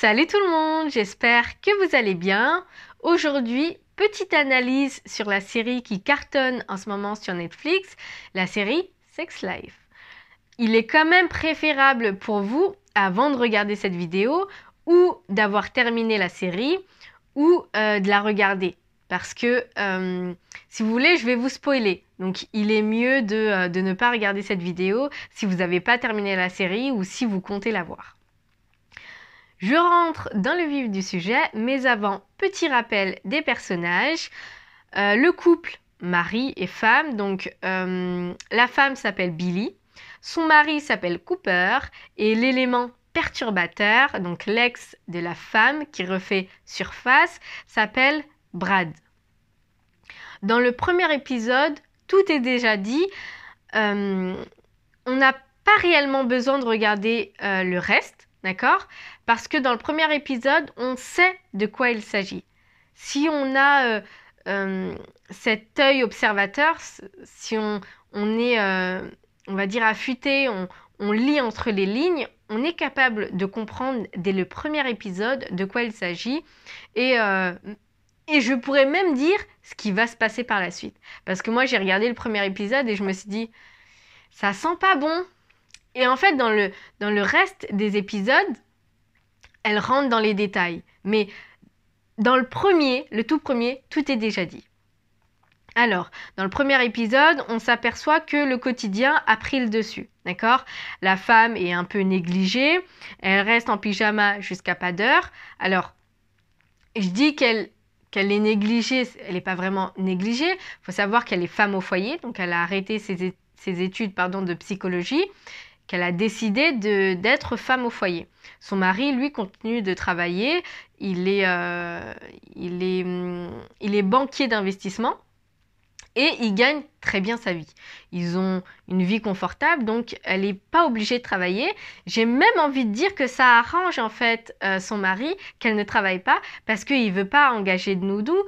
Salut tout le monde, j'espère que vous allez bien. Aujourd'hui, petite analyse sur la série qui cartonne en ce moment sur Netflix, la série Sex Life. Il est quand même préférable pour vous, avant de regarder cette vidéo, ou d'avoir terminé la série, ou de la regarder. Parce que, si vous voulez, je vais vous spoiler. Donc, il est mieux de ne pas regarder cette vidéo si vous n'avez pas terminé la série ou si vous comptez la voir. Je rentre dans le vif du sujet, mais avant, petit rappel des personnages. Le couple, mari et femme, donc la femme s'appelle Billy, son mari s'appelle Cooper, et l'élément perturbateur, donc l'ex de la femme qui refait surface, s'appelle Brad. Dans le premier épisode, tout est déjà dit. On n'a pas réellement besoin de regarder le reste, d'accord? Parce que dans le premier épisode, on sait de quoi il s'agit. Si on a cet œil observateur, si on est, on va dire, affûté, on lit entre les lignes, on est capable de comprendre dès le premier épisode de quoi il s'agit. Et je pourrais même dire ce qui va se passer par la suite. Parce que moi, j'ai regardé le premier épisode et je me suis dit, ça sent pas bon. Et en fait, dans le reste des épisodes, elle rentre dans les détails. Mais dans le tout premier, tout est déjà dit. Alors, dans le premier épisode, on s'aperçoit que le quotidien a pris le dessus, d'accord? La femme est un peu négligée, elle reste en pyjama jusqu'à pas d'heure. Alors, je dis qu'elle est négligée, elle n'est pas vraiment négligée. Il faut savoir qu'elle est femme au foyer, donc elle a arrêté ses études de psychologie, qu'elle a décidé d'être femme au foyer. Son mari, lui, continue de travailler. Il est banquier d'investissement et il gagne très bien sa vie. Ils ont une vie confortable, donc elle n'est pas obligée de travailler. J'ai même envie de dire que ça arrange en fait son mari qu'elle ne travaille pas parce qu'il ne veut pas engager de nounou.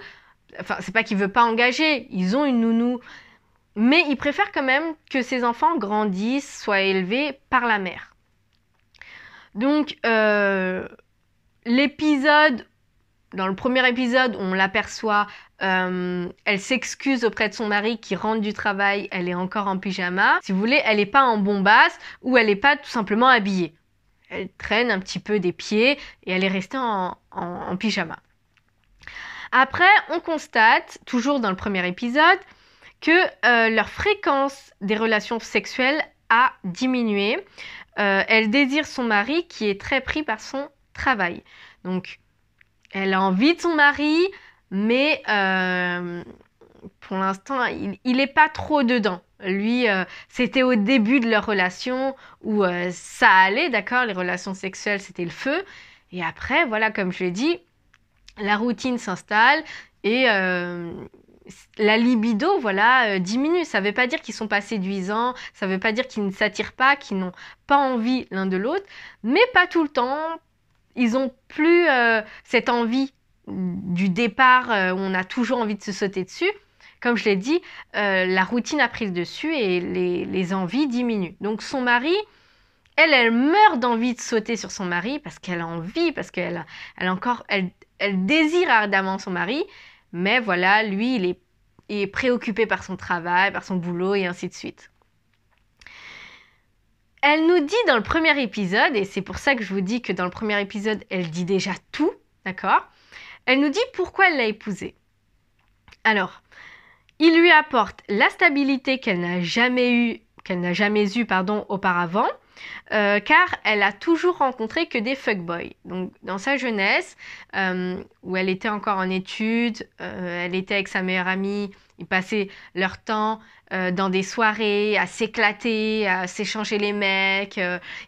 Enfin, c'est pas qu'il ne veut pas engager, ils ont une nounou. Mais il préfère quand même que ses enfants grandissent, soient élevés par la mère. Donc, dans le premier épisode, on l'aperçoit, elle s'excuse auprès de son mari qui rentre du travail, elle est encore en pyjama. Si vous voulez, elle n'est pas en bombasse ou elle n'est pas tout simplement habillée. Elle traîne un petit peu des pieds et elle est restée en pyjama. Après, on constate, toujours dans le premier épisode, que leur fréquence des relations sexuelles a diminué. Elle désire son mari qui est très pris par son travail. Donc, elle a envie de son mari, mais pour l'instant, il n'est pas trop dedans. Lui, c'était au début de leur relation où ça allait, d'accord, les relations sexuelles, c'était le feu. Et après, voilà, comme je l'ai dit, la routine s'installe et la libido, voilà, diminue. Ça ne veut pas dire qu'ils ne sont pas séduisants, ça ne veut pas dire qu'ils ne s'attirent pas, qu'ils n'ont pas envie l'un de l'autre, mais pas tout le temps. Ils n'ont plus cette envie du départ où on a toujours envie de se sauter dessus. Comme je l'ai dit, la routine a pris le dessus et les envies diminuent. Donc son mari, elle meurt d'envie de sauter sur son mari parce qu'elle a envie, parce qu'elle elle désire ardemment son mari, mais voilà, lui, il est préoccupé par son travail, par son boulot et ainsi de suite. Elle nous dit dans le premier épisode, et c'est pour ça que je vous dis que dans le premier épisode, elle dit déjà tout, d'accord? Elle nous dit pourquoi elle l'a épousé. Alors, il lui apporte la stabilité qu'elle n'a jamais eue auparavant, car elle a toujours rencontré que des fuckboys. Donc, dans sa jeunesse, où elle était encore en études, elle était avec sa meilleure amie, ils passaient leur temps dans des soirées, à s'éclater, à s'échanger les mecs.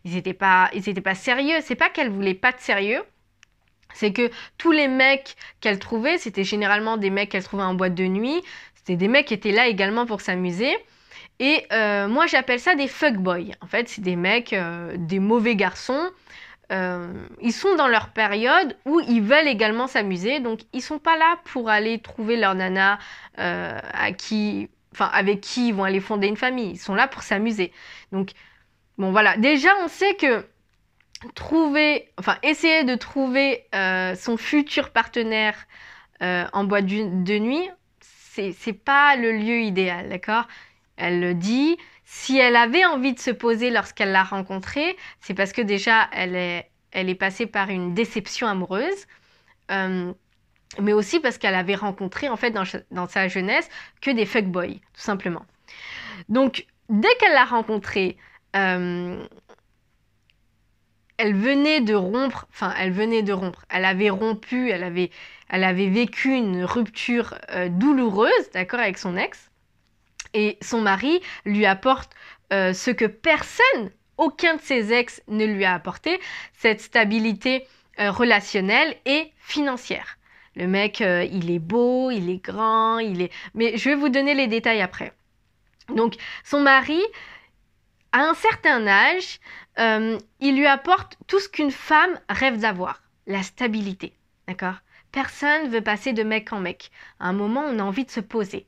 Ils étaient pas sérieux. C'est pas qu'elle voulait pas de sérieux, c'est que tous les mecs qu'elle trouvait, c'était généralement des mecs qu'elle trouvait en boîte de nuit. C'était des mecs qui étaient là également pour s'amuser. Et moi, j'appelle ça des fuckboys. En fait, c'est des mecs, des mauvais garçons. Ils sont dans leur période où ils veulent également s'amuser. Donc, ils sont pas là pour aller trouver leur nana avec qui ils vont aller fonder une famille. Ils sont là pour s'amuser. Donc, bon, voilà. Déjà, on sait que essayer de trouver son futur partenaire en boîte de nuit, c'est pas le lieu idéal, d'accord? Elle le dit. Si elle avait envie de se poser lorsqu'elle l'a rencontré, c'est parce que déjà elle est passée par une déception amoureuse, mais aussi parce qu'elle avait rencontré en fait dans sa jeunesse que des fuckboys, tout simplement. Donc dès qu'elle l'a rencontré, elle venait de rompre, elle avait rompu, elle avait vécu une rupture douloureuse, d'accord, avec son ex. Et son mari lui apporte ce que aucun de ses ex ne lui a apporté, cette stabilité relationnelle et financière. Le mec, il est beau, il est grand, mais je vais vous donner les détails après. Donc, son mari, à un certain âge, il lui apporte tout ce qu'une femme rêve d'avoir, la stabilité, d'accord? Personne veut passer de mec en mec. À un moment, on a envie de se poser.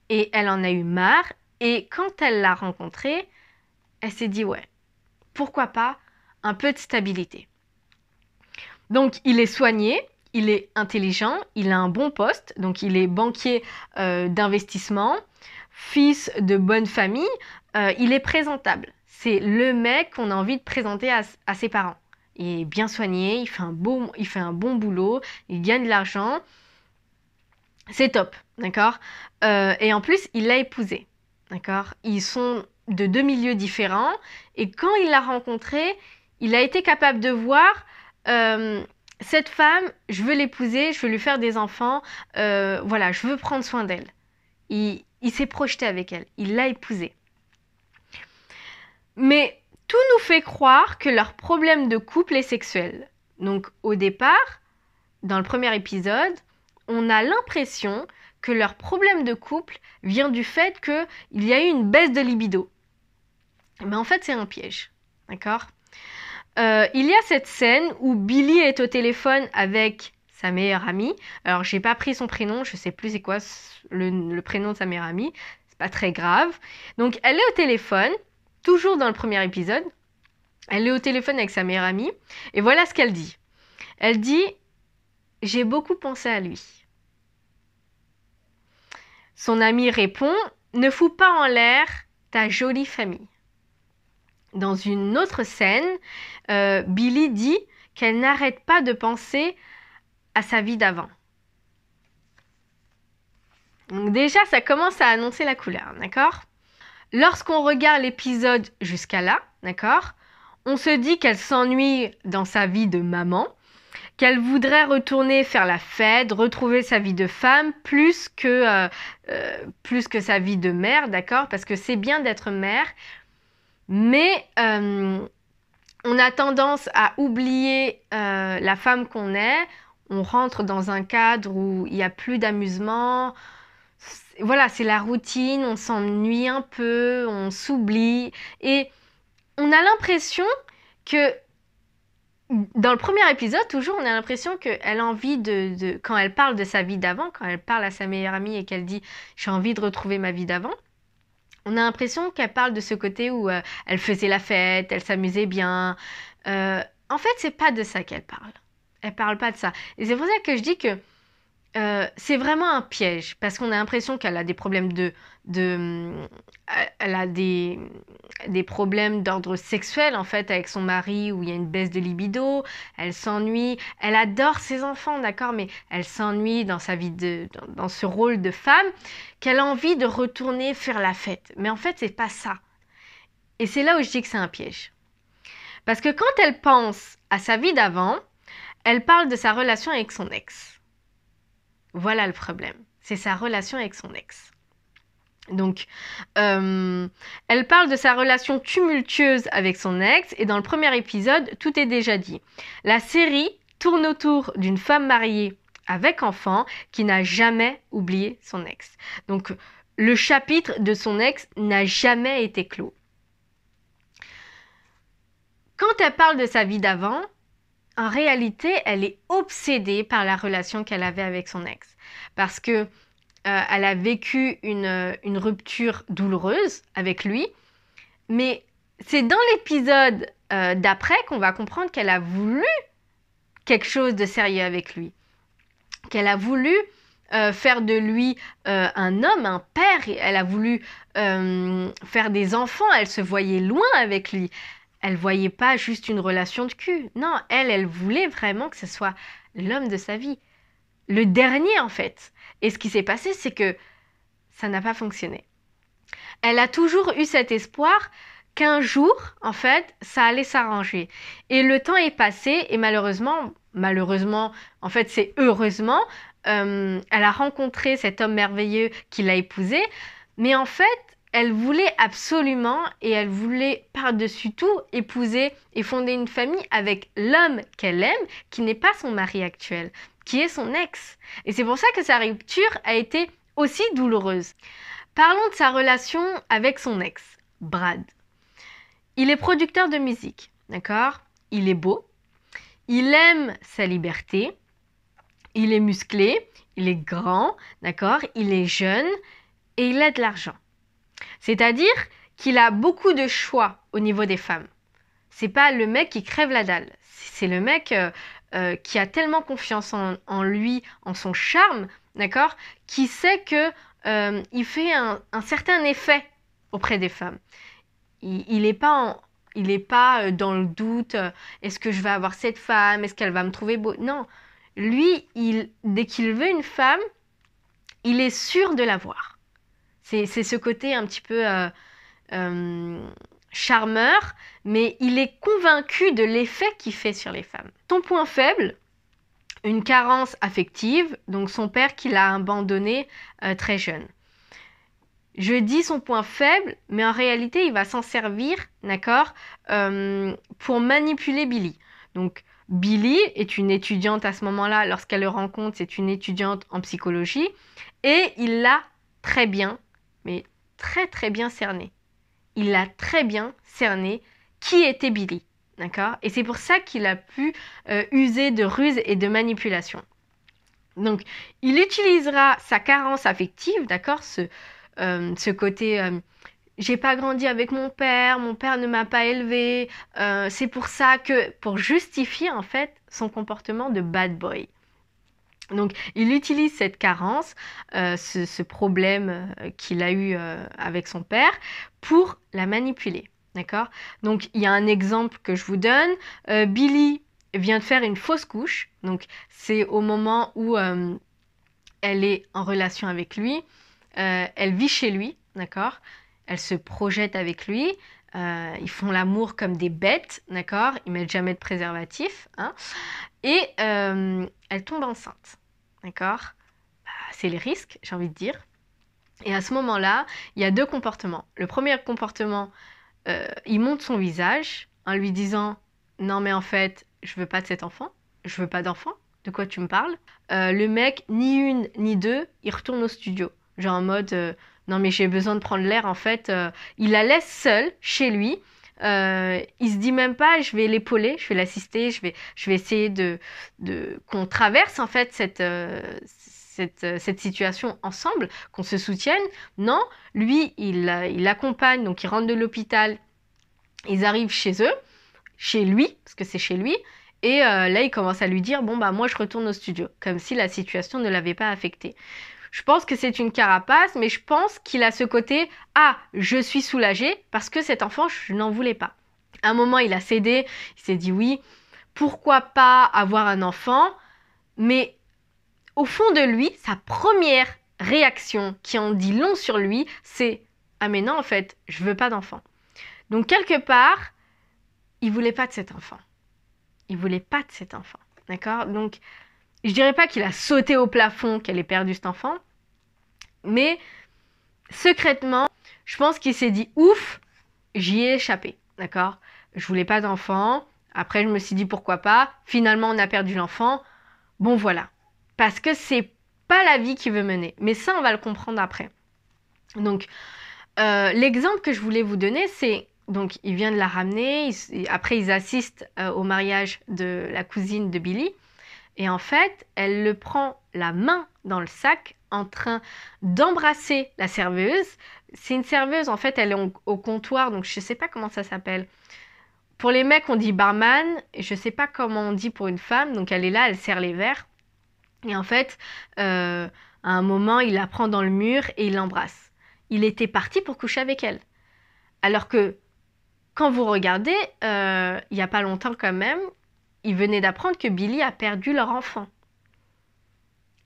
Et elle en a eu marre, et quand elle l'a rencontré, elle s'est dit, ouais, pourquoi pas un peu de stabilité. Donc, il est soigné, il est intelligent, il a un bon poste, donc il est banquier d'investissement, fils de bonne famille, il est présentable. C'est le mec qu'on a envie de présenter à ses parents. Il est bien soigné, il fait un bon boulot, il gagne de l'argent. C'est top, d'accord? Et en plus, il l'a épousée, d'accord? Ils sont de deux milieux différents. Et quand il l'a rencontrée, il a été capable de voir cette femme, je veux l'épouser, je veux lui faire des enfants, voilà, je veux prendre soin d'elle. Il s'est projeté avec elle, il l'a épousée. Mais tout nous fait croire que leur problème de couple est sexuel. Donc au départ, dans le premier épisode, on a l'impression que leur problème de couple vient du fait qu'il y a eu une baisse de libido. Mais en fait, c'est un piège. D'accord ? Il y a cette scène où Billy est au téléphone avec sa meilleure amie. Alors, j'ai pas pris son prénom, je sais plus c'est quoi le prénom de sa meilleure amie. C'est pas très grave. Donc, elle est au téléphone, toujours dans le premier épisode. Elle est au téléphone avec sa meilleure amie. Et voilà ce qu'elle dit. Elle dit « J'ai beaucoup pensé à lui ». Son ami répond « Ne fous pas en l'air ta jolie famille ». Dans une autre scène, Billy dit qu'elle n'arrête pas de penser à sa vie d'avant. Donc déjà, ça commence à annoncer la couleur, d'accord? Lorsqu'on regarde l'épisode jusqu'à là, d'accord, on se dit qu'elle s'ennuie dans sa vie de maman, qu'elle voudrait retourner faire la fête, retrouver sa vie de femme, plus que sa vie de mère, d'accord? Parce que c'est bien d'être mère, mais on a tendance à oublier la femme qu'on est. On rentre dans un cadre où il n'y a plus d'amusement. Voilà, c'est la routine, on s'ennuie un peu, on s'oublie. Et on a l'impression que, dans le premier épisode, toujours, on a l'impression qu'elle a envie quand elle parle de sa vie d'avant, quand elle parle à sa meilleure amie et qu'elle dit « j'ai envie de retrouver ma vie d'avant », on a l'impression qu'elle parle de ce côté où elle faisait la fête, elle s'amusait bien. En fait, c'est pas de ça qu'elle parle. Elle parle pas de ça. Et c'est pour ça que je dis que c'est vraiment un piège, parce qu'on a l'impression qu'elle a des problèmes elle a des problèmes d'ordre sexuel en fait avec son mari, où il y a une baisse de libido, elle s'ennuie, elle adore ses enfants, d'accord, mais elle s'ennuie dans sa vie dans ce rôle de femme, qu'elle a envie de retourner faire la fête. Mais en fait, c'est pas ça. Et c'est là où je dis que c'est un piège. Parce que quand elle pense à sa vie d'avant, elle parle de sa relation avec son ex. Voilà le problème, c'est sa relation avec son ex. Donc, elle parle de sa relation tumultueuse avec son ex, et dans le premier épisode, tout est déjà dit. La série tourne autour d'une femme mariée avec enfant qui n'a jamais oublié son ex. Donc, le chapitre de son ex n'a jamais été clos. Quand elle parle de sa vie d'avant, en réalité, elle est obsédée par la relation qu'elle avait avec son ex. Parce que elle a vécu une rupture douloureuse avec lui. Mais c'est dans l'épisode d'après qu'on va comprendre qu'elle a voulu quelque chose de sérieux avec lui, qu'elle a voulu faire de lui un homme, un père, elle a voulu faire des enfants, elle se voyait loin avec lui. Elle voyait pas juste une relation de cul. Non, elle voulait vraiment que ce soit l'homme de sa vie. Le dernier, en fait. Et ce qui s'est passé, c'est que ça n'a pas fonctionné. Elle a toujours eu cet espoir qu'un jour, en fait, ça allait s'arranger. Et le temps est passé et malheureusement, en fait, c'est heureusement, elle a rencontré cet homme merveilleux qui l'a épousée. Mais en fait, elle voulait absolument et elle voulait par-dessus tout épouser et fonder une famille avec l'homme qu'elle aime, qui n'est pas son mari actuel, qui est son ex. Et c'est pour ça que sa rupture a été aussi douloureuse. Parlons de sa relation avec son ex, Brad. Il est producteur de musique, d'accord? Il est beau, il aime sa liberté, il est musclé, il est grand, d'accord? Il est jeune et il a de l'argent. C'est-à-dire qu'il a beaucoup de choix au niveau des femmes. C'est pas le mec qui crève la dalle. C'est le mec qui a tellement confiance en lui, en son charme, d'accord, qui sait que il fait un certain effet auprès des femmes. Il n'est pas, dans le doute, est-ce que je vais avoir cette femme, est-ce qu'elle va me trouver beau? Non, lui, dès qu'il veut une femme, il est sûr de l'avoir. C'est ce côté un petit peu charmeur, mais il est convaincu de l'effet qu'il fait sur les femmes. Son point faible, une carence affective, donc son père qui l'a abandonné très jeune. Je dis son point faible, mais en réalité, il va s'en servir, d'accord, pour manipuler Billy. Donc, Billy est une étudiante à ce moment-là, lorsqu'elle le rencontre, c'est une étudiante en psychologie, et il l'a très bien, mais très très bien cerné. Il a très bien cerné qui était Billy, d'accord? Et c'est pour ça qu'il a pu user de ruse et de manipulation. Donc, il utilisera sa carence affective, d'accord? Ce côté, j'ai pas grandi avec mon père ne m'a pas élevé, c'est pour ça que, pour justifier en fait son comportement de bad boy. Donc, il utilise cette carence, ce problème qu'il a eu avec son père, pour la manipuler. D'accord? Donc, il y a un exemple que je vous donne. Billy vient de faire une fausse couche. Donc, c'est au moment où elle est en relation avec lui. Elle vit chez lui. D'accord? Elle se projette avec lui. Ils font l'amour comme des bêtes. D'accord? Ils mettent jamais de préservatif. Hein? Et elle tombe enceinte. D'accord? C'est les risques, j'ai envie de dire. Et à ce moment-là, il y a deux comportements. Le premier comportement, il monte son visage en lui disant « Non mais en fait, je veux pas de cet enfant. Je veux pas d'enfant. De quoi tu me parles ?» Le mec, ni une ni deux, il retourne au studio. Genre en mode non mais j'ai besoin de prendre l'air en fait. Il la laisse seule chez lui. Il se dit même pas je vais l'épauler, je vais l'assister, je vais essayer qu'on traverse en fait cette situation ensemble, qu'on se soutienne. Non, lui il l'accompagne, donc il rentre de l'hôpital, ils arrivent chez eux, chez lui, parce que c'est chez lui, et là il commence à lui dire bon bah moi je retourne au studio, comme si la situation ne l'avait pas affecté. Je pense que c'est une carapace, mais je pense qu'il a ce côté « Ah, je suis soulagé parce que cet enfant, je n'en voulais pas. » À un moment, il a cédé, il s'est dit « Oui, pourquoi pas avoir un enfant ?» Mais au fond de lui, sa première réaction qui en dit long sur lui, c'est « Ah mais non, en fait, je veux pas d'enfant. » Donc quelque part, il voulait pas de cet enfant. Il voulait pas de cet enfant. D'accord? Donc, je dirais pas qu'il a sauté au plafond, qu'elle ait perdu cet enfant, mais secrètement, je pense qu'il s'est dit ouf, j'y ai échappé, d'accord? Je voulais pas d'enfant, après je me suis dit pourquoi pas, finalement on a perdu l'enfant, bon voilà. Parce que c'est pas la vie qu'il veut mener, mais ça on va le comprendre après. Donc, l'exemple que je voulais vous donner, c'est, donc il vient de la ramener, après ils assistent au mariage de la cousine de Billy, et en fait, elle le prend la main dans le sac en train d'embrasser la serveuse. C'est une serveuse, en fait, elle est au comptoir, donc je ne sais pas comment ça s'appelle. Pour les mecs, on dit barman, et je sais pas comment on dit pour une femme, donc elle est là, elle sert les verres, et en fait, à un moment, il la prend dans le mur et il l'embrasse. Il était parti pour coucher avec elle. Alors que, quand vous regardez, il n'y a pas longtemps quand même, il venait d'apprendre que Billy a perdu leur enfant.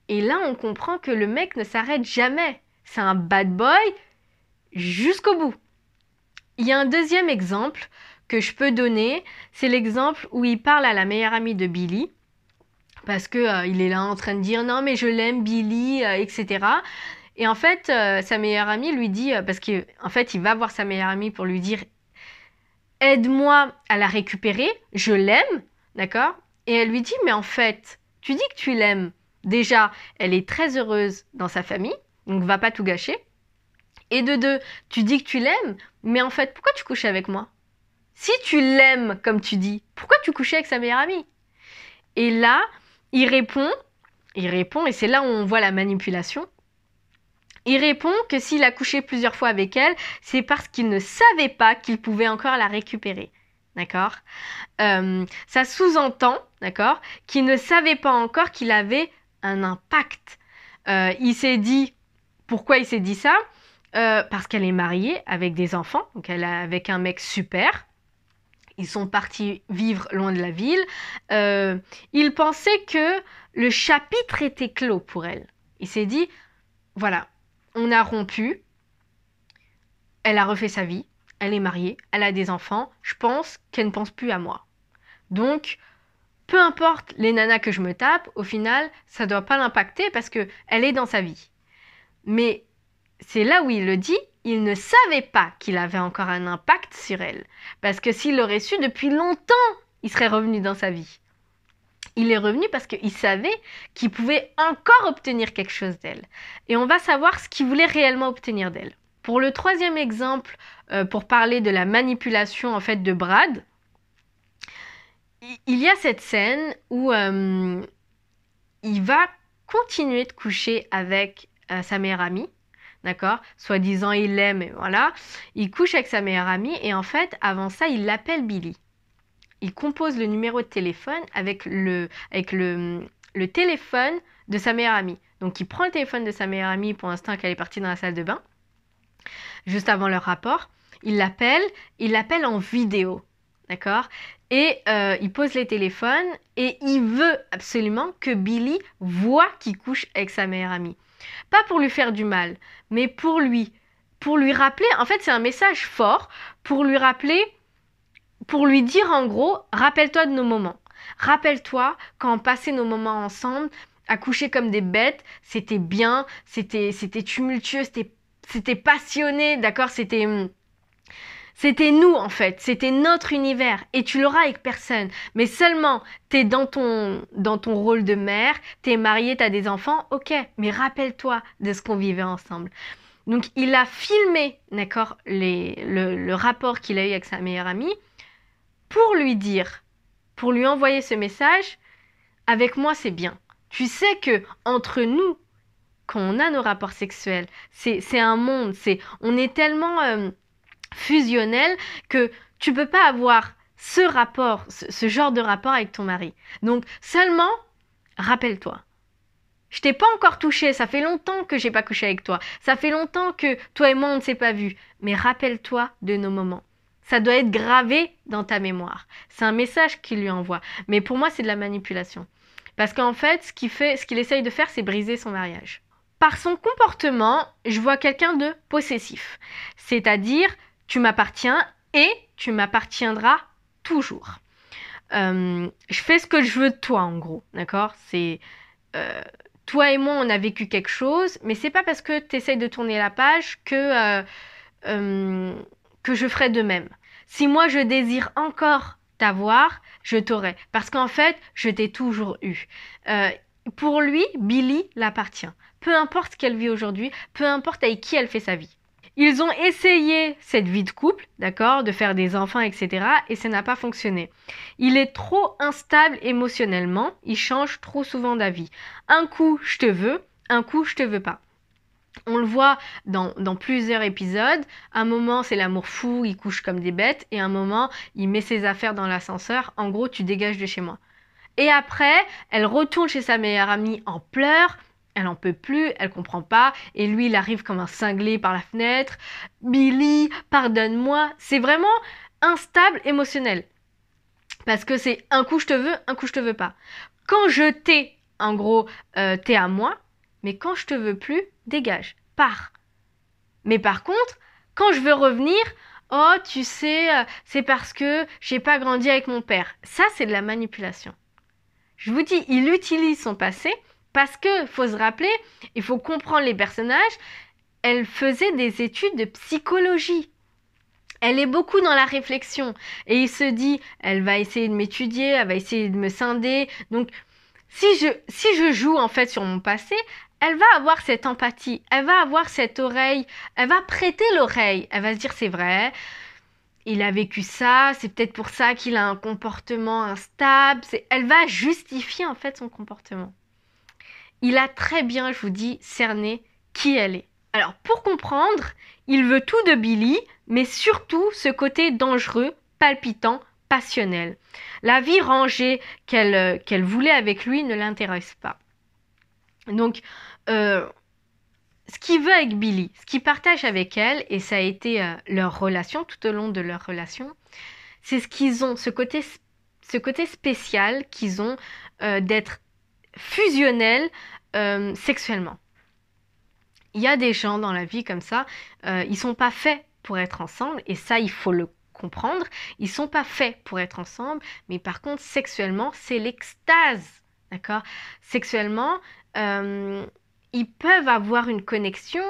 Et là, on comprend que le mec ne s'arrête jamais. C'est un bad boy jusqu'au bout. Il y a un deuxième exemple que je peux donner, c'est l'exemple où il parle à la meilleure amie de Billy, parce que il est là en train de dire non mais je l'aime Billy, etc. Et en fait, sa meilleure amie lui dit, parce qu'en fait il va voir sa meilleure amie pour lui dire aide-moi à la récupérer, je l'aime, d'accord? Et elle lui dit mais en fait, tu dis que tu l'aimes. Déjà, elle est très heureuse dans sa famille, donc va pas tout gâcher. Et de deux, tu dis que tu l'aimes, mais en fait, pourquoi tu couches avec moi? Si tu l'aimes, comme tu dis, pourquoi tu couchais avec sa meilleure amie? Et là, il répond, et c'est là où on voit la manipulation. Il répond que s'il a couché plusieurs fois avec elle, c'est parce qu'il ne savait pas qu'il pouvait encore la récupérer. D'accord? Ça sous-entend, d'accord, qu'il ne savait pas encore qu'il avait un impact. Il s'est dit, pourquoi il s'est dit ça? Parce qu'elle est mariée avec des enfants, donc elle est avec un mec super. Ils sont partis vivre loin de la ville. Il pensait que le chapitre était clos pour elle. Il s'est dit, voilà, on a rompu, elle a refait sa vie, elle est mariée, elle a des enfants, je pense qu'elle ne pense plus à moi. Donc, peu importe les nanas que je me tape, au final, ça ne doit pas l'impacter parce qu'elle est dans sa vie. Mais c'est là où il le dit, il ne savait pas qu'il avait encore un impact sur elle. Parce que s'il l'aurait su depuis longtemps, il serait revenu dans sa vie. Il est revenu parce qu'il savait qu'il pouvait encore obtenir quelque chose d'elle. Et on va savoir ce qu'il voulait réellement obtenir d'elle. Pour le troisième exemple, pour parler de la manipulation en fait de Brad, il y a cette scène où il va continuer de coucher avec sa meilleure amie. D'accord? Soi-disant, il l'aime, et voilà. Il couche avec sa meilleure amie, et en fait, avant ça, il l'appelle Billy. Il compose le numéro de téléphone avec le téléphone de sa meilleure amie. Donc, il prend le téléphone de sa meilleure amie pour l'instant qu'elle est partie dans la salle de bain, juste avant leur rapport. Il l'appelle en vidéo. D'accord? Et il pose les téléphones, et il veut absolument que Billy voit qu'il couche avec sa meilleure amie. Pas pour lui faire du mal, mais pour lui rappeler, en fait c'est un message fort, pour lui rappeler, pour lui dire en gros, rappelle-toi de nos moments. Rappelle-toi quand on passait nos moments ensemble, à coucher comme des bêtes, c'était bien, c'était tumultueux, c'était passionné, d'accord, c'était nous en fait, c'était notre univers et tu l'auras avec personne. Mais seulement t'es dans ton rôle de mère, t'es mariée, t'as des enfants, ok, mais rappelle-toi de ce qu'on vivait ensemble. Donc il a filmé, d'accord, le rapport qu'il a eu avec sa meilleure amie pour lui dire, pour lui envoyer ce message, avec moi c'est bien. Tu sais que entre nous, quand on a nos rapports sexuels, c'est un monde, on est tellement fusionnel que tu peux pas avoir ce rapport, ce genre de rapport avec ton mari. Donc seulement, rappelle-toi. Je t'ai pas encore touché, ça fait longtemps que j'ai pas couché avec toi. Ça fait longtemps que toi et moi on ne s'est pas vus. Mais rappelle-toi de nos moments. Ça doit être gravé dans ta mémoire. C'est un message qu'il lui envoie. Mais pour moi, c'est de la manipulation. Parce qu'en fait, ce qu'il essaye de faire, c'est briser son mariage. Par son comportement, je vois quelqu'un de possessif. C'est-à-dire, tu m'appartiens et tu m'appartiendras toujours. Je fais ce que je veux de toi, en gros, d'accord? C'est toi et moi, on a vécu quelque chose, mais c'est pas parce que tu essayes de tourner la page que je ferai de même. Si moi je désire encore t'avoir, je t'aurai, parce qu'en fait, je t'ai toujours eu. Pour lui, Billy l'appartient. Peu importe ce qu'elle vit aujourd'hui, peu importe avec qui elle fait sa vie. Ils ont essayé cette vie de couple, d'accord, de faire des enfants, etc. et ça n'a pas fonctionné. Il est trop instable émotionnellement, il change trop souvent d'avis. Un coup, je te veux, un coup, je te veux pas. On le voit dans plusieurs épisodes. Un moment, c'est l'amour fou, ils couchent comme des bêtes. Et un moment, il met ses affaires dans l'ascenseur. En gros, tu dégages de chez moi. Et après, elle retourne chez sa meilleure amie en pleurs. Elle en peut plus, elle comprend pas. Et lui, il arrive comme un cinglé par la fenêtre. Billy, pardonne-moi. C'est vraiment instable émotionnel. Parce que c'est un coup je te veux, un coup je te veux pas. Quand je t'ai, en gros, t'es à moi. Mais quand je te veux plus, dégage, pars. Mais par contre, quand je veux revenir, oh, tu sais, c'est parce que j'ai pas grandi avec mon père. Ça, c'est de la manipulation. Je vous dis, il utilise son passé parce que faut se rappeler, il faut comprendre les personnages. Elle faisait des études de psychologie. Elle est beaucoup dans la réflexion. Et il se dit, elle va essayer de m'étudier, elle va essayer de me scinder. Donc, si je joue en fait sur mon passé, elle va avoir cette empathie, elle va avoir cette oreille, elle va prêter l'oreille, elle va se dire c'est vrai, il a vécu ça, c'est peut-être pour ça qu'il a un comportement instable, elle va justifier en fait son comportement. Il a très bien, je vous dis, cerné qui elle est. Alors pour comprendre, il veut tout de Billy, mais surtout ce côté dangereux, palpitant, passionnel. La vie rangée qu'elle voulait avec lui ne l'intéresse pas. Donc, ce qu'il veut avec Billy, ce qu'il partage avec elle, et ça a été leur relation, tout au long de leur relation, c'est ce qu'ils ont, ce côté spécial qu'ils ont d'être fusionnels sexuellement. Il y a des gens dans la vie comme ça, ils sont pas faits pour être ensemble, et ça, il faut le comprendre. Ils sont pas faits pour être ensemble, mais par contre, sexuellement, c'est l'extase, d'accord? Sexuellement, ils peuvent avoir une connexion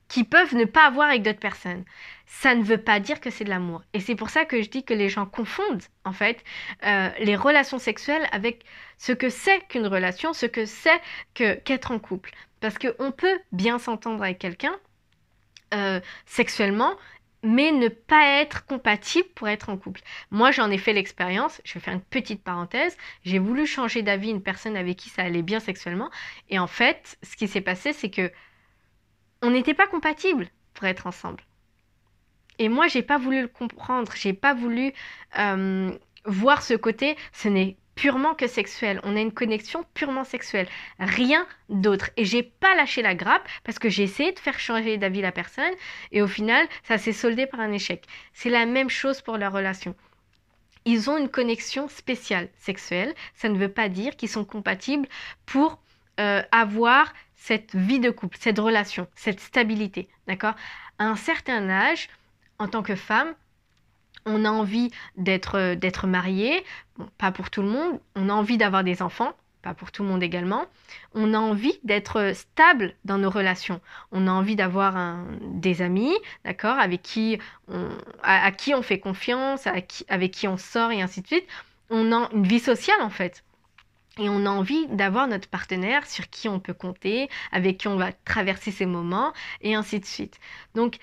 qu'ils peuvent ne pas avoir avec d'autres personnes. Ça ne veut pas dire que c'est de l'amour. Et c'est pour ça que je dis que les gens confondent, en fait, les relations sexuelles avec ce que c'est qu'une relation, ce que c'est qu'être en couple. Parce qu'on peut bien s'entendre avec quelqu'un sexuellement, mais ne pas être compatible pour être en couple. Moi, j'en ai fait l'expérience, je vais faire une petite parenthèse, j'ai voulu changer d'avis une personne avec qui ça allait bien sexuellement, et en fait, ce qui s'est passé, c'est que on n'était pas compatibles pour être ensemble. Et moi, j'ai pas voulu le comprendre, j'ai pas voulu voir ce côté, ce n'est purement que sexuel. On a une connexion purement sexuelle, rien d'autre. Et j'ai pas lâché la grappe parce que j'ai essayé de faire changer d'avis la personne et au final, ça s'est soldé par un échec. C'est la même chose pour leur relation. Ils ont une connexion spéciale sexuelle, ça ne veut pas dire qu'ils sont compatibles pour avoir cette vie de couple, cette relation, cette stabilité, d'accord? À un certain âge, en tant que femme, on a envie d'être marié, bon, pas pour tout le monde, on a envie d'avoir des enfants, pas pour tout le monde également, on a envie d'être stable dans nos relations, on a envie d'avoir des amis, d'accord, avec qui à qui on fait confiance, avec qui on sort et ainsi de suite, on a une vie sociale en fait. Et on a envie d'avoir notre partenaire sur qui on peut compter, avec qui on va traverser ces moments, et ainsi de suite. Donc,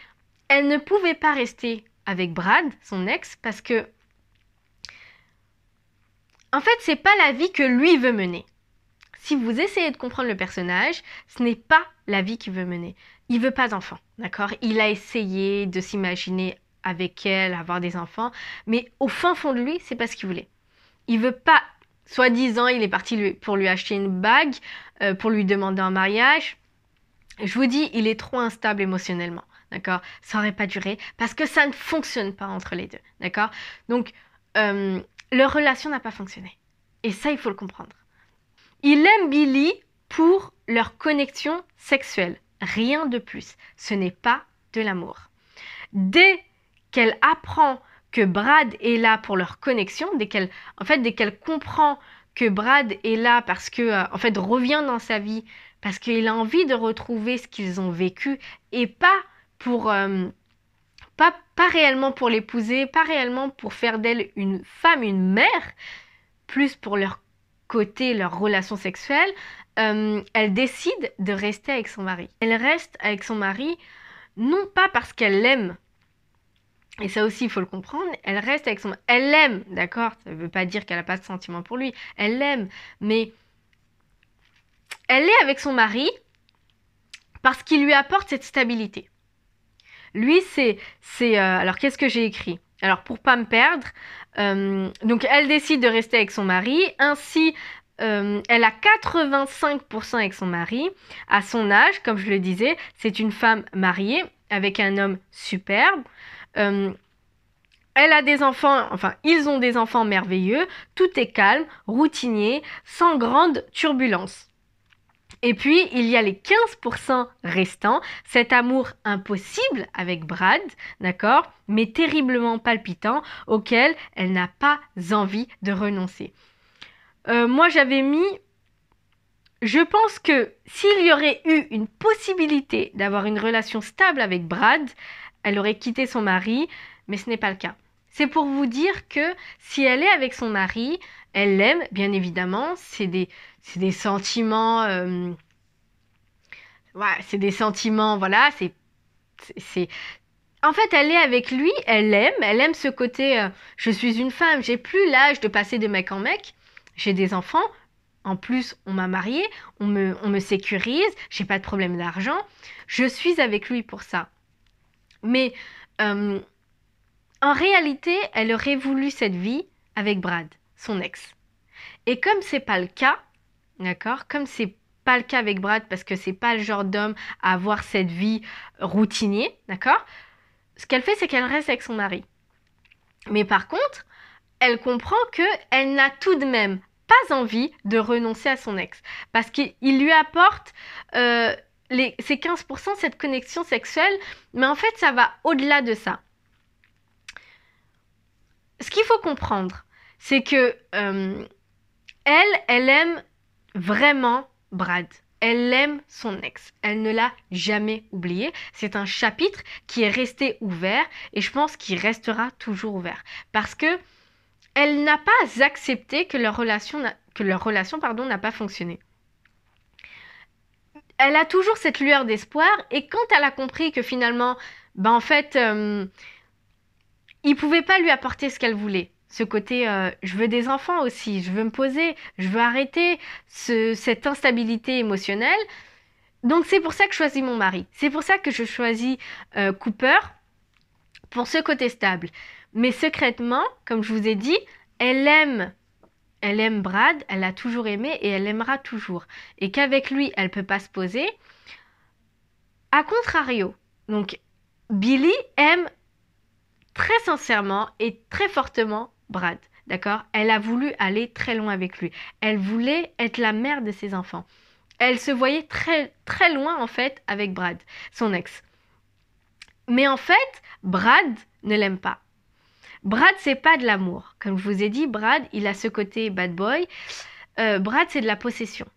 elle ne pouvait pas rester avec Brad, son ex, parce que, en fait, c'est pas la vie que lui veut mener. Si vous essayez de comprendre le personnage, ce n'est pas la vie qu'il veut mener. Il veut pas d'enfants, d'accord? Il a essayé de s'imaginer avec elle, avoir des enfants, mais au fin fond de lui, c'est pas ce qu'il voulait. Il veut pas, soi-disant, il est parti pour lui acheter une bague, pour lui demander un mariage. Je vous dis, il est trop instable émotionnellement, d'accord? Ça aurait pas duré parce que ça ne fonctionne pas entre les deux, d'accord? Donc, leur relation n'a pas fonctionné. Et ça, il faut le comprendre. Il aime Billy pour leur connexion sexuelle, rien de plus. Ce n'est pas de l'amour. Dès qu'elle apprend que Brad est là pour leur connexion, dès qu'elle comprend que Brad est là parce que, en fait, revient dans sa vie, parce qu'il a envie de retrouver ce qu'ils ont vécu et pas pour, pas réellement pour l'épouser, pas réellement pour faire d'elle une femme, une mère, plus pour leur côté, leur relation sexuelle, elle décide de rester avec son mari. Elle reste avec son mari non pas parce qu'elle l'aime, et ça aussi, il faut le comprendre, elle reste avec son... Elle l'aime, d'accord? Ça ne veut pas dire qu'elle n'a pas de sentiment pour lui. Elle l'aime, mais elle est avec son mari parce qu'il lui apporte cette stabilité. Lui, alors, qu'est-ce que j'ai écrit? Alors, pour pas me perdre, donc elle décide de rester avec son mari. Ainsi, elle a 85% avec son mari. À son âge, comme je le disais, c'est une femme mariée avec un homme superbe. Elle a des enfants, enfin, ils ont des enfants merveilleux. Tout est calme, routinier, sans grande turbulence. Et puis, il y a les 15% restants, cet amour impossible avec Brad, d'accord, mais terriblement palpitant, auquel elle n'a pas envie de renoncer. Moi, j'avais mis... Je pense que s'il y aurait eu une possibilité d'avoir une relation stable avec Brad, elle aurait quitté son mari, mais ce n'est pas le cas. C'est pour vous dire que si elle est avec son mari, elle l'aime, bien évidemment, c'est des sentiments... ouais, c'est des sentiments, voilà, c'est... En fait, elle est avec lui, elle aime ce côté, je suis une femme, j'ai plus l'âge de passer de mec en mec, j'ai des enfants, en plus, on m'a mariée, on me sécurise, j'ai pas de problème d'argent, je suis avec lui pour ça. Mais en réalité, elle aurait voulu cette vie avec Brad, son ex. Et comme c'est pas le cas, d'accord, comme c'est pas le cas avec Brad parce que c'est pas le genre d'homme à avoir cette vie routinier, d'accord? Ce qu'elle fait, c'est qu'elle reste avec son mari. Mais par contre, elle comprend qu'elle n'a tout de même pas envie de renoncer à son ex. Parce qu'il lui apporte ces 15% cette connexion sexuelle, mais en fait, ça va au-delà de ça. Ce qu'il faut comprendre, c'est que elle aime vraiment Brad. Elle aime son ex. Elle ne l'a jamais oublié. C'est un chapitre qui est resté ouvert et je pense qu'il restera toujours ouvert. Parce que elle n'a pas accepté que leur relation n'a pas fonctionné. Elle a toujours cette lueur d'espoir et quand elle a compris que finalement, en fait, il pouvait pas lui apporter ce qu'elle voulait. Ce côté, je veux des enfants aussi, je veux me poser, je veux arrêter cette instabilité émotionnelle. Donc c'est pour ça que je choisis mon mari. C'est pour ça que je choisis Cooper pour ce côté stable. Mais secrètement, comme je vous ai dit, elle aime Brad, elle l'a toujours aimé et elle l'aimera toujours. Et qu'avec lui, elle peut pas se poser. A contrario, donc Billy aime très sincèrement et très fortement Brad, d'accord? Elle a voulu aller très loin avec lui. Elle voulait être la mère de ses enfants. Elle se voyait très très loin en fait avec Brad, son ex. Mais en fait, Brad ne l'aime pas. Brad, c'est pas de l'amour. Comme je vous ai dit, Brad, il a ce côté bad boy. Brad, c'est de la possession.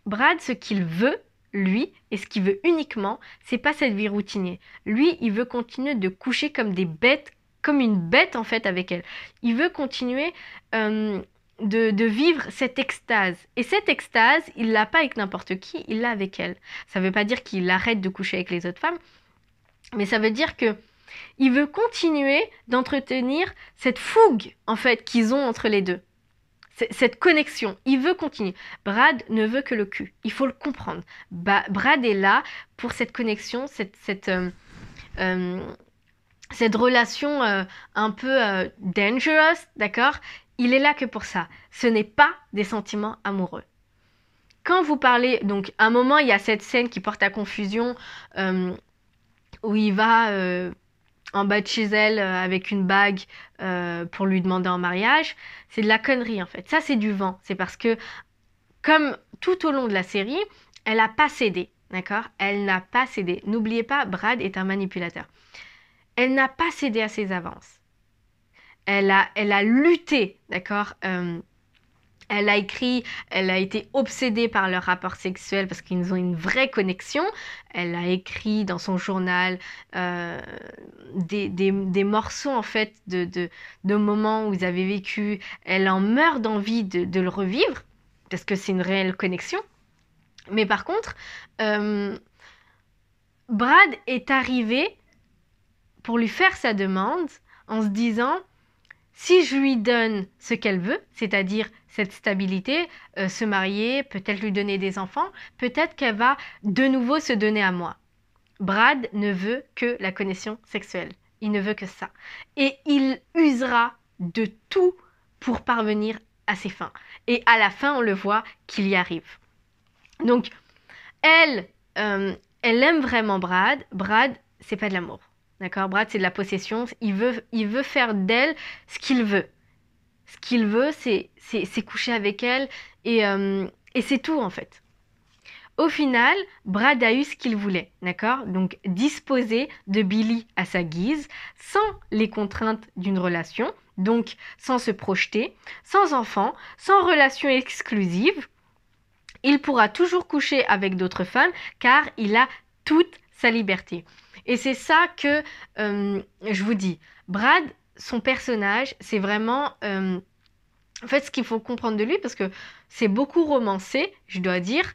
Brad, ce qu'il veut, lui, et ce qu'il veut uniquement, c'est pas cette vie routinière. Lui, il veut continuer de coucher comme des bêtes, comme une bête en fait avec elle. Il veut continuer de vivre cette extase. Et cette extase, il l'a pas avec n'importe qui, il l'a avec elle. Ça veut pas dire qu'il arrête de coucher avec les autres femmes, mais ça veut dire que il veut continuer d'entretenir cette fougue en fait qu'ils ont entre les deux. Cette connexion, il veut continuer. Brad ne veut que le cul, il faut le comprendre. Brad est là pour cette connexion, cette relation un peu dangerous, d'accord? Il est là que pour ça. Ce n'est pas des sentiments amoureux. Quand vous parlez, donc à un moment, il y a cette scène qui porte à confusion où il va en bas de chez elle avec une bague pour lui demander en mariage. C'est de la connerie en fait. Ça, c'est du vent. C'est parce que, comme tout au long de la série, elle n'a pas cédé. D'accord? Elle n'a pas cédé. N'oubliez pas, Brad est un manipulateur. Elle n'a pas cédé à ses avances. Elle a lutté, d'accord? Elle a écrit, elle a été obsédée par leur rapport sexuel parce qu'ils ont une vraie connexion. Elle a écrit dans son journal des morceaux en fait de moments où ils avaient vécu. Elle en meurt d'envie de le revivre parce que c'est une réelle connexion. Mais par contre, Brad est arrivé pour lui faire sa demande en se disant si je lui donne ce qu'elle veut, c'est-à-dire cette stabilité, se marier, peut-être lui donner des enfants, peut-être qu'elle va de nouveau se donner à moi. Brad ne veut que la connexion sexuelle. Il ne veut que ça. Et il usera de tout pour parvenir à ses fins. Et à la fin, on le voit qu'il y arrive. Donc, elle, elle aime vraiment Brad. Brad, c'est pas de l'amour. D'accord? Brad, c'est de la possession. Il veut faire d'elle ce qu'il veut. Ce qu'il veut, c'est coucher avec elle. Et c'est tout, en fait. Au final, Brad a eu ce qu'il voulait, d'accord? Donc, disposer de Billy à sa guise, sans les contraintes d'une relation, donc sans se projeter, sans enfant, sans relation exclusive. Il pourra toujours coucher avec d'autres femmes car il a toute sa liberté. Et c'est ça que je vous dis. Brad, son personnage, c'est vraiment... en fait, ce qu'il faut comprendre de lui, parce que c'est beaucoup romancé, je dois dire.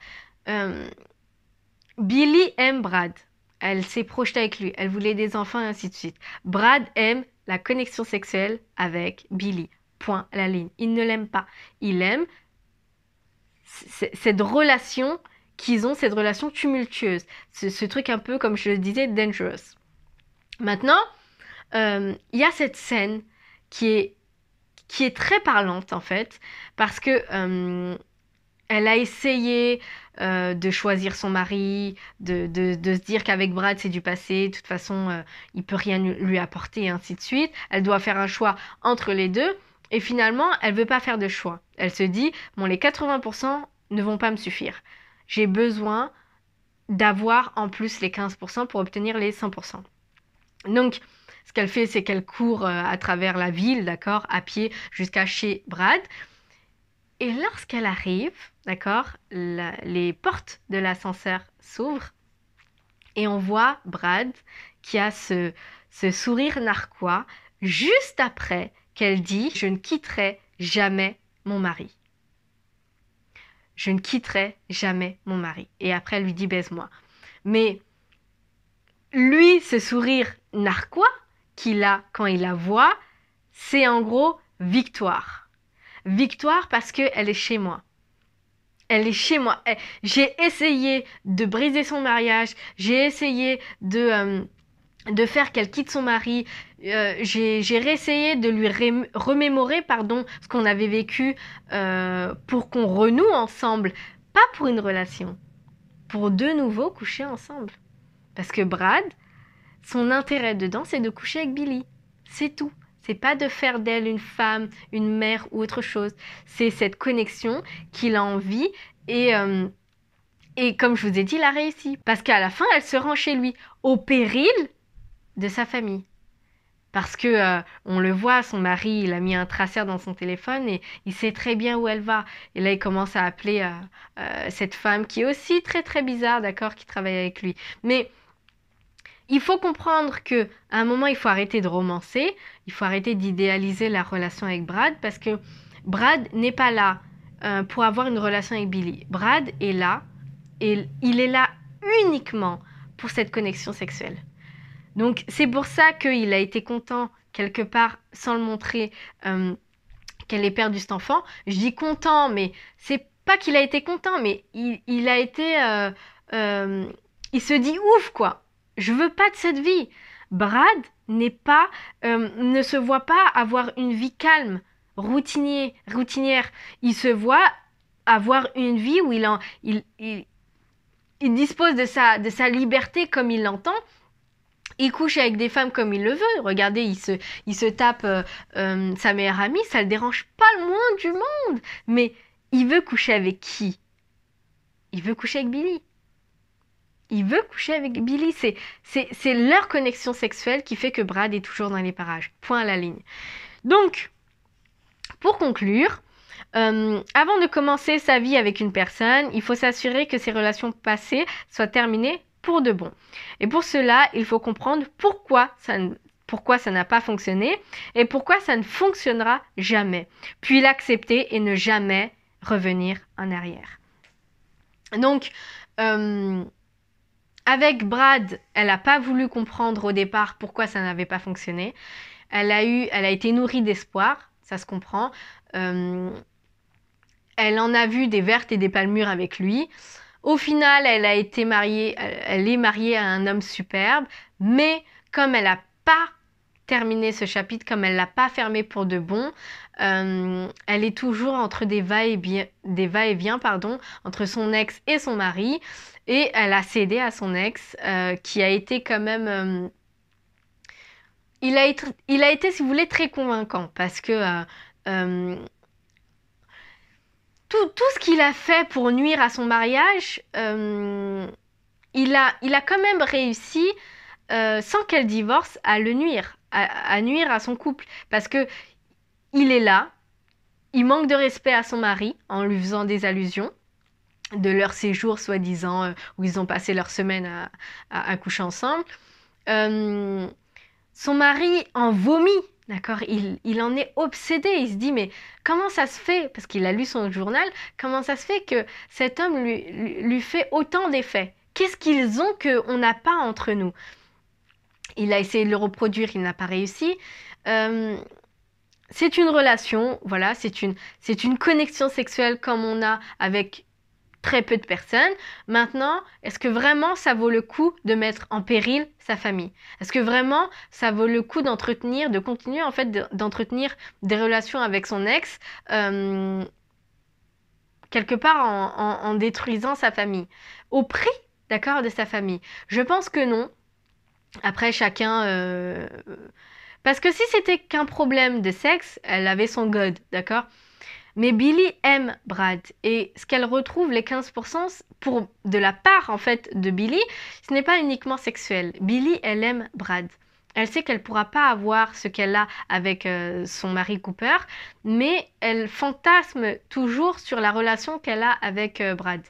Billy aime Brad. Elle s'est projetée avec lui. Elle voulait des enfants et ainsi de suite. Brad aime la connexion sexuelle avec Billy. Point à la ligne. Il ne l'aime pas. Il aime cette relation qu'ils ont, cette relation tumultueuse. Ce truc un peu, comme je le disais, dangerous. Maintenant, il y a cette scène qui est très parlante, en fait, parce que elle a essayé de choisir son mari, de se dire qu'avec Brad, c'est du passé, de toute façon, il peut rien lui apporter, et ainsi de suite. Elle doit faire un choix entre les deux, et finalement, elle veut pas faire de choix. Elle se dit, bon, les 80% ne vont pas me suffire. J'ai besoin d'avoir en plus les 15% pour obtenir les 100%. Donc, ce qu'elle fait, c'est qu'elle court à travers la ville, d'accord, à pied, jusqu'à chez Brad. Et lorsqu'elle arrive, d'accord, les portes de l'ascenseur s'ouvrent et on voit Brad qui a ce sourire narquois juste après qu'elle dit « Je ne quitterai jamais mon mari ». Je ne quitterai jamais mon mari. Et après, elle lui dit « Baise-moi ». Mais lui, ce sourire narquois qu'il a quand il la voit, c'est en gros victoire. Victoire parce qu'elle est chez moi. Elle est chez moi. J'ai essayé de briser son mariage. J'ai essayé de faire qu'elle quitte son mari. J'ai réessayé de lui remémorer ce qu'on avait vécu pour qu'on renoue ensemble. Pas pour une relation. Pour de nouveau coucher ensemble. Parce que Brad, son intérêt dedans, c'est de coucher avec Billy. C'est tout. C'est pas de faire d'elle une femme, une mère ou autre chose. C'est cette connexion qu'il a envie et comme je vous ai dit, il a réussi. Parce qu'à la fin, elle se rend chez lui au péril de sa famille. Parce que on le voit, son mari, il a mis un traceur dans son téléphone et il sait très bien où elle va. Et là, il commence à appeler cette femme qui est aussi très très bizarre, d'accord, qui travaille avec lui. Mais il faut comprendre qu'à un moment, il faut arrêter de romancer, il faut arrêter d'idéaliser la relation avec Brad parce que Brad n'est pas là pour avoir une relation avec Billy. Brad est là et il est là uniquement pour cette connexion sexuelle. Donc c'est pour ça qu'il a été content quelque part sans le montrer qu'elle ait perdu cet enfant. Je dis content, mais c'est pas qu'il a été content, mais il a été... il se dit ouf quoi. Je veux pas de cette vie. Brad ne se voit pas avoir une vie calme, routinière. Il se voit avoir une vie où il dispose de sa liberté comme il l'entend. Il couche avec des femmes comme il le veut. Regardez, il se tape sa meilleure amie, ça le dérange pas le moins du monde. Mais il veut coucher avec qui? Il veut coucher avec Billy. Il veut coucher avec Billy. C'est leur connexion sexuelle qui fait que Brad est toujours dans les parages. Point à la ligne. Donc, pour conclure, avant de commencer sa vie avec une personne, il faut s'assurer que ses relations passées soient terminées pour de bon. Et pour cela, il faut comprendre pourquoi ça n'a pas fonctionné et pourquoi ça ne fonctionnera jamais. Puis l'accepter et ne jamais revenir en arrière. Donc, Avec Brad, elle n'a pas voulu comprendre au départ pourquoi ça n'avait pas fonctionné. Elle a été nourrie d'espoir, ça se comprend. Elle en a vu des vertes et des pas mûres avec lui. Au final, elle est mariée à un homme superbe, mais comme elle n'a pas terminé ce chapitre, comme elle l'a pas fermé pour de bon, elle est toujours entre des va-et-vient, pardon, entre son ex et son mari, et elle a cédé à son ex, qui a été quand même, il a été, si vous voulez, très convaincant, parce que tout ce qu'il a fait pour nuire à son mariage, il a quand même réussi, sans qu'elle divorce, à le nuire, à nuire à son couple. Parce que il est là, il manque de respect à son mari en lui faisant des allusions de leur séjour, soi-disant, où ils ont passé leur semaine à coucher ensemble. Son mari en vomit, d'accord? Il en est obsédé. Il se dit, mais comment ça se fait? Parce qu'il a lu son journal, comment ça se fait que cet homme lui fait autant d'effets? Qu'est-ce qu'ils ont qu'on n'a pas entre nous? Il a essayé de le reproduire, il n'a pas réussi. C'est une relation, voilà, c'est une connexion sexuelle comme on a avec très peu de personnes. Maintenant, est-ce que vraiment ça vaut le coup de mettre en péril sa famille? Est-ce que vraiment ça vaut le coup de continuer en fait d'entretenir des relations avec son ex, quelque part en détruisant sa famille? Au prix, d'accord, de sa famille? Je pense que non. Après, chacun... Parce que si c'était qu'un problème de sexe, elle avait son god, d'accord? Mais Billy aime Brad. Et ce qu'elle retrouve, les 15%, de la part, en fait, de Billy, ce n'est pas uniquement sexuel. Billy, elle aime Brad. Elle sait qu'elle ne pourra pas avoir ce qu'elle a avec son mari Cooper, mais elle fantasme toujours sur la relation qu'elle a avec Brad.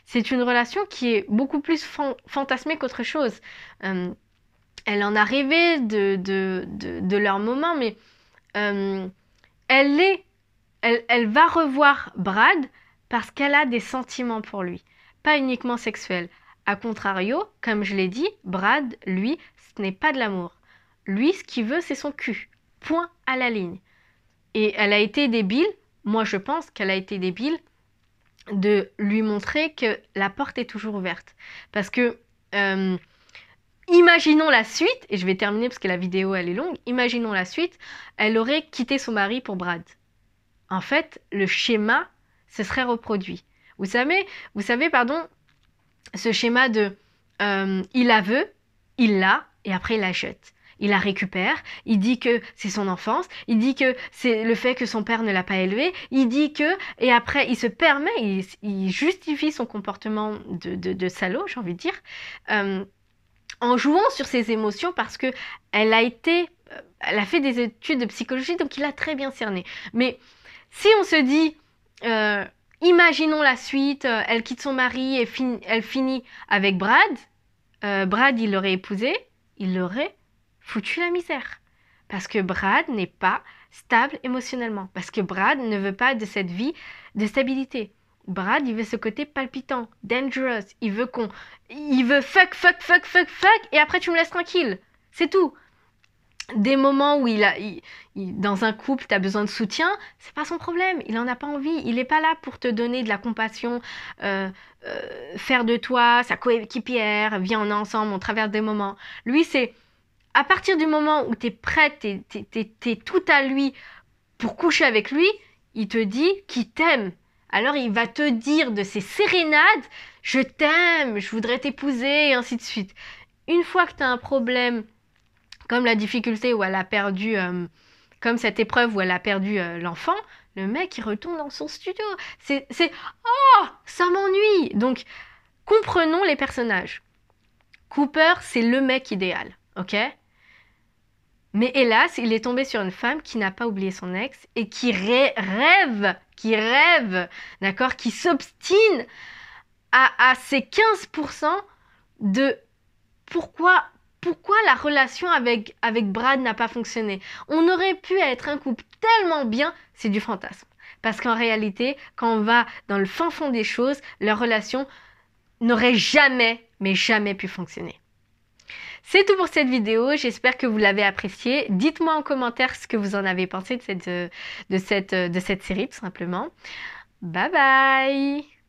C'est une relation qui est beaucoup plus fantasmée qu'autre chose. Elle en a rêvé de leur moment, mais elle va revoir Brad parce qu'elle a des sentiments pour lui, pas uniquement sexuels. A contrario, comme je l'ai dit, Brad, lui, ce n'est pas de l'amour. Lui, ce qu'il veut, c'est son cul. Point à la ligne. Et elle a été débile, moi je pense qu'elle a été débile, de lui montrer que la porte est toujours ouverte. Parce que... imaginons la suite, et je vais terminer parce que la vidéo elle est longue, imaginons la suite, elle aurait quitté son mari pour Brad. En fait, le schéma se serait reproduit. Vous savez, pardon, ce schéma de il la veut, il l'a, et après il la jette. Il la récupère, il dit que c'est son enfance, il dit que c'est le fait que son père ne l'a pas élevé, il dit que, et après il se permet, il justifie son comportement de salaud, j'ai envie de dire, en jouant sur ses émotions parce que elle a fait des études de psychologie, donc il a très bien cerné. Mais si on se dit, imaginons la suite, elle quitte son mari et elle finit avec Brad, Brad il l'aurait épousée, il l'aurait foutu la misère. Parce que Brad n'est pas stable émotionnellement. Parce que Brad ne veut pas de cette vie de stabilité. Brad, il veut ce côté palpitant, dangerous. Il veut fuck, et après tu me laisses tranquille. C'est tout. Des moments où dans un couple, tu as besoin de soutien, c'est pas son problème. Il en a pas envie. Il est pas là pour te donner de la compassion, faire de toi sa coéquipière, viens, on est ensemble, on traverse des moments. Lui, c'est à partir du moment où tu es prête, t'es tout à lui pour coucher avec lui, il te dit qu'il t'aime. Alors il va te dire de ses sérénades, je t'aime, je voudrais t'épouser, et ainsi de suite. Une fois que tu as un problème, comme la difficulté où elle a perdu, comme cette épreuve où elle a perdu l'enfant, le mec il retourne dans son studio. Oh, ça m'ennuie. Donc comprenons les personnages. Cooper, c'est le mec idéal, ok? Mais hélas, il est tombé sur une femme qui n'a pas oublié son ex et qui rêve, d'accord, qui s'obstine à ces 15% de pourquoi la relation avec Brad n'a pas fonctionné. On aurait pu être un couple tellement bien, c'est du fantasme. Parce qu'en réalité, quand on va dans le fin fond des choses, leur relation n'aurait jamais mais jamais pu fonctionner. C'est tout pour cette vidéo, j'espère que vous l'avez appréciée. Dites-moi en commentaire ce que vous en avez pensé de cette série tout simplement. Bye bye!